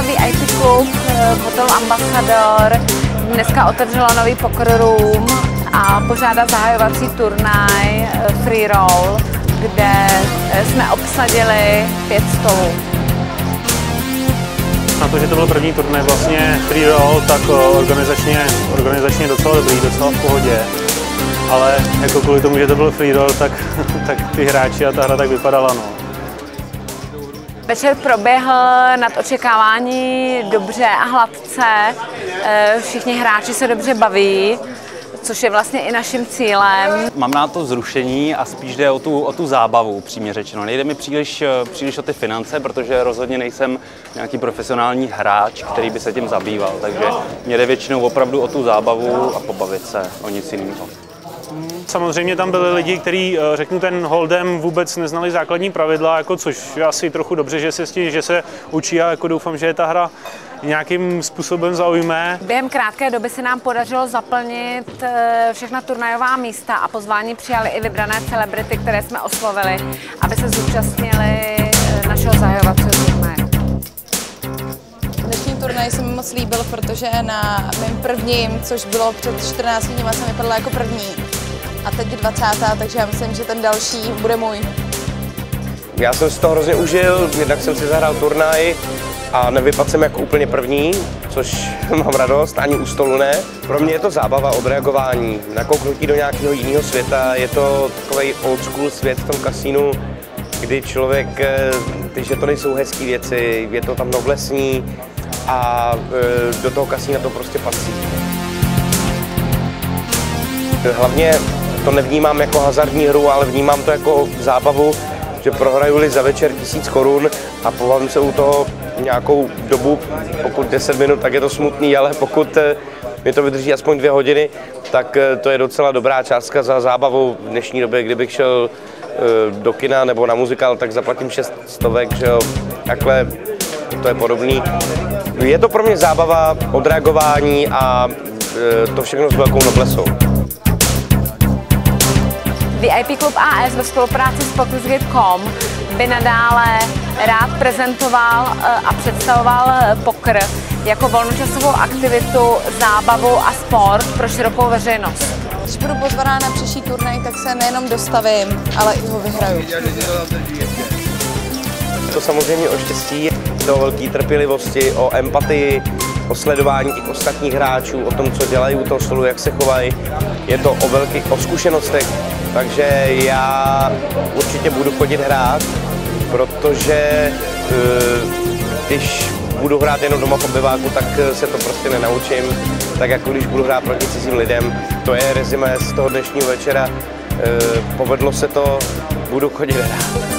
nový IT klub v hotelu Ambassador. Dneska otevřelo nový poker room a pořádá zahajovací turnaj Free Roll, kde jsme obsadili 5 stolů. Na to, že to byl první turnaj vlastně Free Roll, tak organizačně docela dobrý, docela v pohodě. Ale jako kvůli tomu, že to byl Free Roll, tak ty hráči a ta hra tak vypadala. No. Večer proběhl nad očekávání dobře a hladce. Všichni hráči se dobře baví, což je vlastně i naším cílem. Mám na to zrušení a spíš jde o tu zábavu, upřímně řečeno. Nejde mi příliš o ty finance, protože rozhodně nejsem nějaký profesionální hráč, který by se tím zabýval. Takže mě jde většinou opravdu o tu zábavu a pobavit se, o nic jiného. Samozřejmě tam byli lidi, kteří, řeknu, ten hold'em vůbec neznali základní pravidla, jako, což je asi trochu dobře, že se učí a jako doufám, že je ta hra nějakým způsobem zaujme. Během krátké doby se nám podařilo zaplnit všechna turnajová místa a pozvání přijali i vybrané celebrity, které jsme oslovili, aby se zúčastnili našeho zahajovacího turnaje. Dnešní turnaj se mi moc líbil, protože na mém prvním, což bylo před 14 dní, jsem vypadala jako první. A teď 20. takže já myslím, že ten další bude můj. Já jsem si to hrozně užil, jednak jsem si zahrál turnaj a nevypadl jsem jako úplně první, což mám radost, ani u stolu ne. Pro mě je to zábava, odreagování, nakouknutí do nějakého jiného světa, je to takový old school svět v tom kasínu, kdy člověk, ty žetony jsou hezké věci, je to tam noblesní a do toho kasína to prostě patří. Hlavně to nevnímám jako hazardní hru, ale vnímám to jako zábavu, že prohraju-li za večer 1000 korun a pobavím se u toho nějakou dobu, pokud 10 minut, tak je to smutný, ale pokud mi to vydrží aspoň 2 hodiny, tak to je docela dobrá částka za zábavu v dnešní době. Kdybych šel do kina nebo na muzikál, tak zaplatím 600, že jo, takhle to je podobný. Je to pro mě zábava, odreagování a to všechno s velkou noblesou. VIP klub AS ve spolupráci s PokersGate.com by nadále rád prezentoval a představoval poker jako volnočasovou aktivitu, zábavu a sport pro širokou veřejnost. Když budu pozvaná na příští turnaj, tak se nejenom dostavím, ale i ho vyhraju. To samozřejmě o štěstí, o velké trpělivosti, o empatii, o sledování těch ostatních hráčů, o tom, co dělají u toho stolu, jak se chovají. Je to o zkušenostech, takže já určitě budu chodit hrát, protože když budu hrát jenom doma v obyváku, tak se to prostě nenaučím, tak jako když budu hrát proti cizím lidem. To je rezime z toho dnešního večera, povedlo se to, budu chodit hrát.